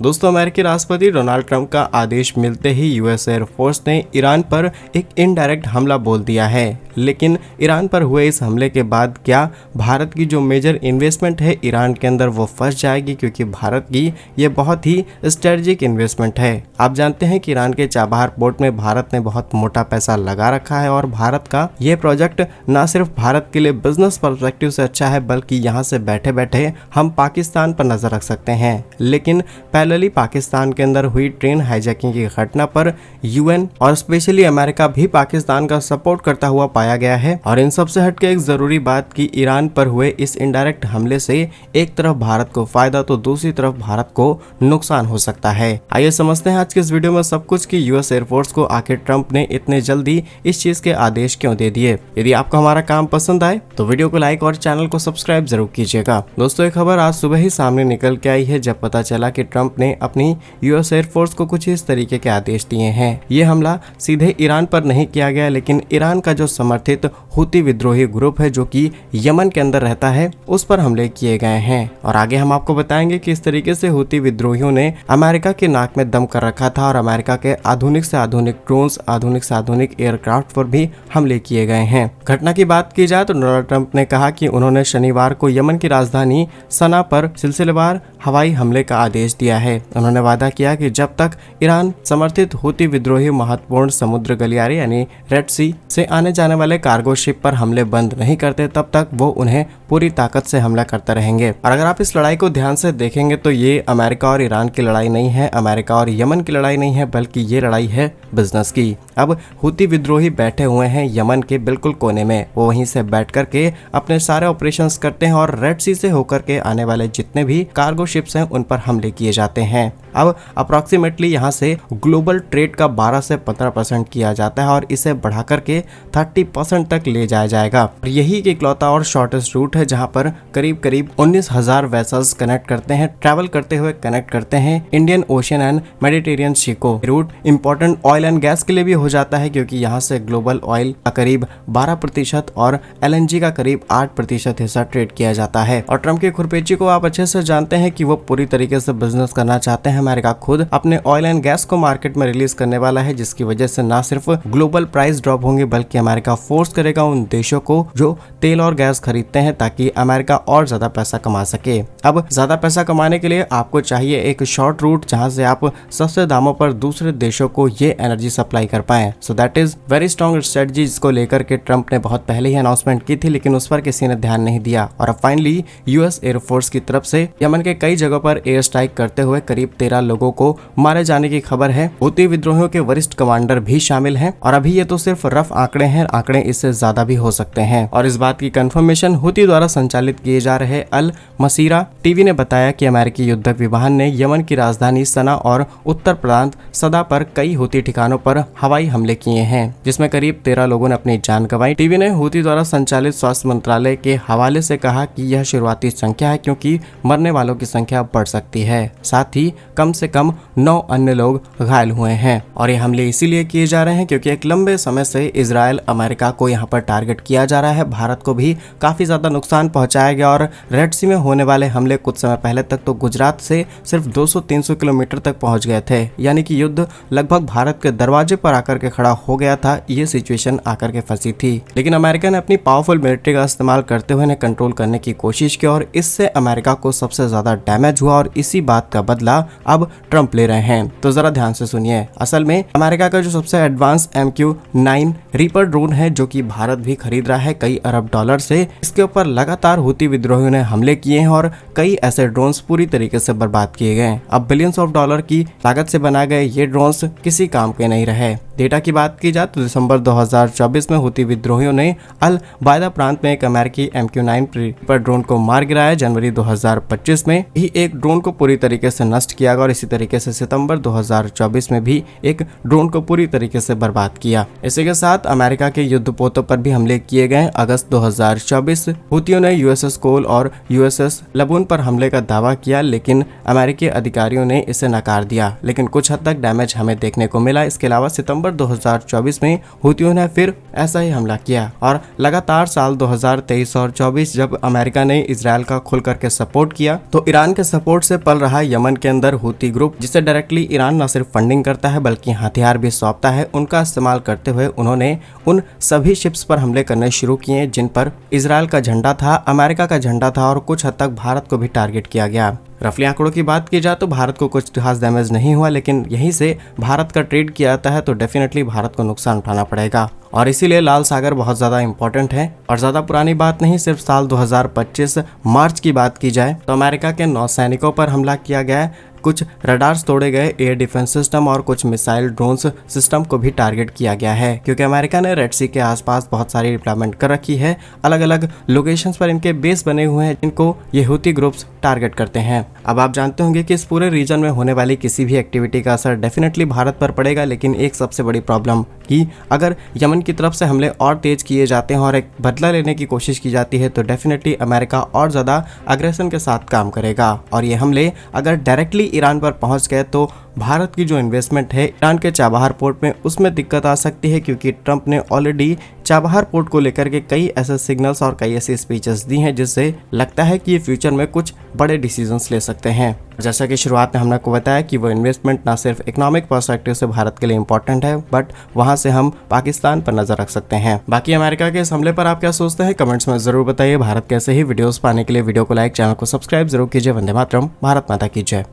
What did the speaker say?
दोस्तों, अमेरिकी राष्ट्रपति डोनाल्ड ट्रंप का आदेश मिलते ही यूएस एयरफोर्स ने ईरान पर एक इनडायरेक्ट हमला बोल दिया है। लेकिन ईरान पर हुए इस हमले के बाद क्या भारत की जो मेजर इन्वेस्टमेंट है ईरान के अंदर वो फंस जाएगी, क्योंकि भारत की ये बहुत ही स्ट्रेटेजिक इन्वेस्टमेंट है। आप जानते हैं कि ईरान के चाबहार पोर्ट में भारत ने बहुत मोटा पैसा लगा रखा है और भारत का ये प्रोजेक्ट न सिर्फ भारत के लिए बिजनेस पर्सपेक्टिव से अच्छा है, बल्कि यहाँ से बैठे बैठे हम पाकिस्तान पर नजर रख सकते हैं। लेकिन पैरेलली पाकिस्तान के अंदर हुई ट्रेन हाईजैकिंग की घटना पर यूएन और स्पेशली अमेरिका भी पाकिस्तान का सपोर्ट करता हुआ पाया गया है। और इन सबसे हटके एक जरूरी बात कि ईरान पर हुए इस इनडायरेक्ट हमले से एक तरफ भारत को फायदा तो दूसरी तरफ भारत को नुकसान हो सकता है। आइए समझते हैं आज के इस वीडियो में सब कुछ कि यूएस एयरफोर्स को आखिर ट्रंप ने इतने जल्दी इस चीज के आदेश क्यों दे दिए। यदि आपको हमारा काम पसंद आए तो वीडियो को लाइक और चैनल को सब्सक्राइब जरूर कीजिएगा। दोस्तों, एक खबर आज सुबह ही सामने निकल के आई है जब पता चला कि ट्रंप ने अपनी यूएस एयरफोर्स को कुछ इस तरीके के आदेश दिए हैं। ये हमला सीधे ईरान पर नहीं किया गया, लेकिन ईरान का जो समर्थित हुती विद्रोही ग्रुप है जो कि यमन के अंदर रहता है उस पर हमले किए गए हैं। और आगे हम आपको बताएंगे कि इस तरीके से हुती विद्रोहियों ने अमेरिका के नाक में दम कर रखा था और अमेरिका के आधुनिक से आधुनिक ड्रोन्स, आधुनिक से आधुनिक एयरक्राफ्ट पर भी हमले किए गए हैं। घटना की बात की जाए तो डोनाल्ड ट्रंप ने कहा कि उन्होंने शनिवार को यमन की राजधानी सना पर सिलसिलेवार हवाई हमले का आदेश दिया है। उन्होंने वादा किया कि जब तक ईरान समर्थित हुती विद्रोही महत्वपूर्ण समुद्र गलियारे यानी रेड सी से आने जाने वाले कार्गो शिप पर हमले बंद नहीं करते तब तक वो उन्हें पूरी ताकत से हमला करते रहेंगे। और अगर आप इस लड़ाई को ध्यान से देखेंगे तो ये अमेरिका और ईरान की लड़ाई नहीं है, अमेरिका और यमन की लड़ाई नहीं है, बल्कि ये लड़ाई है बिजनेस की। अब हुती विद्रोही बैठे हुए हैं यमन के बिल्कुल कोने में, वो वहीं से बैठ करके अपने सारे ऑपरेशंस करते हैं और रेड सी से होकर के आने वाले जितने भी कार्गो शिप्स हैं उन पर हमले किए जाते हैं। अब अप्रॉक्सीमेटली यहाँ से ग्लोबल ट्रेड का 12 से 15% किया जाता है और इसे बढ़ा करके 30% तक ले जाया जाएगा। और यही एक इकलौता और शॉर्टेस्ट रूट है जहाँ पर करीब करीब 19,000 वेसल्स कनेक्ट करते हैं, ट्रैवल करते हुए कनेक्ट करते हैं Indian Ocean and Mediterranean Sea को। Route important oil and gas के लिए भी हो जाता है क्योंकि यहाँ से ग्लोबल ऑयल का करीब 12% और LNG का करीब 8% हिस्सा ट्रेड किया जाता है। और ट्रंप के खुरपेची को आप अच्छे से जानते हैं कि वो पूरी तरीके से बिजनेस करना चाहते हैं। अमेरिका खुद अपने ऑयल एंड गैस को मार्केट में रिलीज करने वाला है, जिसकी वजह से ना सिर्फ ग्लोबल प्राइस ड्रॉप होंगे बल्कि अमेरिका फोर्स करेगा उन देशों को जो तेल और गैस खरीदते हैं ताकि अमेरिका और ज्यादा पैसा कमा सके। अब ज्यादा पैसा कमाने के लिए आपको चाहिए एक शॉर्ट रूट जहां से आप सस्ते दामों पर दूसरे देशों को ये एनर्जी सप्लाई कर पाए। So that is very strong strategy जिसको लेकर के ट्रंप ने बहुत पहले ही अनाउंसमेंट की थी, लेकिन उस पर किसी ने ध्यान नहीं दिया। और अब फाइनली यूएस एयरफोर्स की तरफ से यमन के कई जगहों पर एयर स्ट्राइक करते हुए करीब 13 लोगों को मारे जाने की खबर है। हुती विद्रोहियों के वरिष्ठ कमांडर भी शामिल हैं और अभी ये तो सिर्फ रफ आंकड़े हैं, आंकड़े इससे ज्यादा भी हो सकते हैं। और इस बात की कंफर्मेशन हुती द्वारा संचालित किए जा रहे अल मसीरा टीवी ने बताया कि अमेरिकी युद्धक विमान ने यमन की राजधानी सना और उत्तर प्रांत सदा पर कई हुती ठिकानों पर हवाई हमले किए हैं, जिसमें करीब 13 लोगों ने अपनी जान गंवाई। टीवी ने हुती द्वारा संचालित स्वास्थ्य मंत्रालय के हवाले से कहा कि यह शुरुआती संख्या है क्योंकि मरने वालों की संख्या बढ़ सकती है। साथ ही कम से कम 9 अन्य लोग घायल हुए हैं। और ये हमले इसीलिए किए जा रहे हैं क्योंकि एक लंबे समय से इजराइल अमेरिका को यहाँ पर टारगेट किया जा रहा है। भारत को भी काफी ज्यादा नुकसान पहुंचाया गया और रेड सी में होने वाले हमले कुछ समय पहले तक तो गुजरात से सिर्फ 200-300 किलोमीटर तक पहुंच गए थे, यानी कि युद्ध लगभग भारत के दरवाजे पर आकर के खड़ा हो गया था। ये सिचुएशन आकर के फंसी थी, लेकिन अमेरिका ने अपनी पावरफुल मिलिट्री का इस्तेमाल करते हुए इन्हें कंट्रोल करने की कोशिश की और इससे अमेरिका को सबसे ज्यादा डैमेज हुआ और इसी बात का बदला अब ट्रंप ले रहे हैं। तो जरा ध्यान से सुनिए। असल में अमेरिका का जो सबसे एडवांस MQ-9 रीपर ड्रोन है जो कि भारत भी खरीद रहा है कई अरब डॉलर से, इसके ऊपर लगातार हुती विद्रोहियों ने हमले किए हैं और कई ऐसे ड्रोन्स पूरी तरीके से बर्बाद किए गए। अब बिलियंस ऑफ डॉलर की लागत से बनाए गए ये ड्रोन्स किसी काम के नहीं रहे। डेटा की बात की जाए तो दिसंबर 2024 में हुती विद्रोहियों ने अल बायदा प्रांत में एक अमेरिकी MQ-9 रीपर ड्रोन को मार गिराया। जनवरी 2025 में ही एक ड्रोन को पूरी तरीके से नष्ट किया गया और इसी तरीके से सितंबर 2024 में भी एक ड्रोन को पूरी तरीके से बर्बाद किया। इसी के साथ अमेरिका के युद्धपोतों पर भी हमले किए गए। अगस्त 2024 हुतियों ने USS कोल और USS लबून पर हमले का दावा किया, लेकिन अमेरिकी अधिकारियों ने इसे नकार दिया, लेकिन कुछ हद तक डैमेज हमें देखने को मिला। इसके अलावा सितंबर दिसंबर 2024 में हुतियों ने फिर ऐसा ही हमला किया और लगातार साल 2023 और 24 जब अमेरिका ने इजराइल का खुल करके सपोर्ट किया तो ईरान के सपोर्ट से पल रहा यमन के अंदर हुती ग्रुप, जिसे डायरेक्टली ईरान न सिर्फ फंडिंग करता है बल्कि हथियार भी सौंपता है, उनका इस्तेमाल करते हुए उन्होंने उन सभी शिप्स पर हमले करने शुरू किए जिन पर इजराइल का झंडा था, अमेरिका का झंडा था और कुछ हद तक भारत को भी टारगेट किया गया। रफली आंकड़ों की बात की जाए तो भारत को कुछ खास डैमेज नहीं हुआ, लेकिन यहीं से भारत का ट्रेड किया जाता है तो डेफिनेटली भारत को नुकसान उठाना पड़ेगा और इसीलिए लाल सागर बहुत ज़्यादा इंपॉर्टेंट है। और ज़्यादा पुरानी बात नहीं, सिर्फ साल 2025 मार्च की बात की जाए तो अमेरिका के नौसैनिकों पर हमला किया गया, कुछ रडार्स तोड़े गए, एयर डिफेंस सिस्टम और कुछ मिसाइल ड्रोन्स सिस्टम को भी टारगेट किया गया है क्योंकि अमेरिका ने रेड सी के आसपास बहुत सारी डिप्लॉयमेंट कर रखी है। अलग अलग लोकेशंस पर इनके बेस बने हुए हैं जिनको ये हुती ग्रुप्स टारगेट करते हैं। अब आप जानते होंगे कि इस पूरे रीजन में होने वाली किसी भी एक्टिविटी का असर डेफिनेटली भारत पर पड़ेगा, लेकिन एक सबसे बड़ी प्रॉब्लम कि अगर यमन की तरफ से हमले और तेज किए जाते हैं और एक बदला लेने की कोशिश की जाती है तो डेफिनेटली अमेरिका और ज़्यादा अग्रेशन के साथ काम करेगा और ये हमले अगर डायरेक्टली ईरान पर पहुंच गए तो भारत की जो इन्वेस्टमेंट है ईरान के चाबहार पोर्ट में उसमें दिक्कत आ सकती है क्योंकि ट्रंप ने ऑलरेडी चाबहार पोर्ट को लेकर के कई ऐसे सिग्नल्स और कई ऐसी स्पीचेस दी हैं जिससे लगता है कि ये फ्यूचर में कुछ बड़े डिसीजंस ले सकते हैं। जैसा कि शुरुआत में हमने आपको बताया कि वो इन्वेस्टमेंट ना सिर्फ इकोनॉमिक पर्सपेक्टिव से भारत के लिए इंपॉर्टेंट है बट वहां से हम पाकिस्तान पर नजर रख सकते हैं। बाकी अमेरिका के इस हमले पर आप क्या सोचते हैं कमेंट्स में जरूर बताइए। भारत के ऐसे ही वीडियोस पाने के लिए वीडियो को लाइक, चैनल को सब्सक्राइब जरूर कीजिए। वंदे मातरम, भारत माता की जय।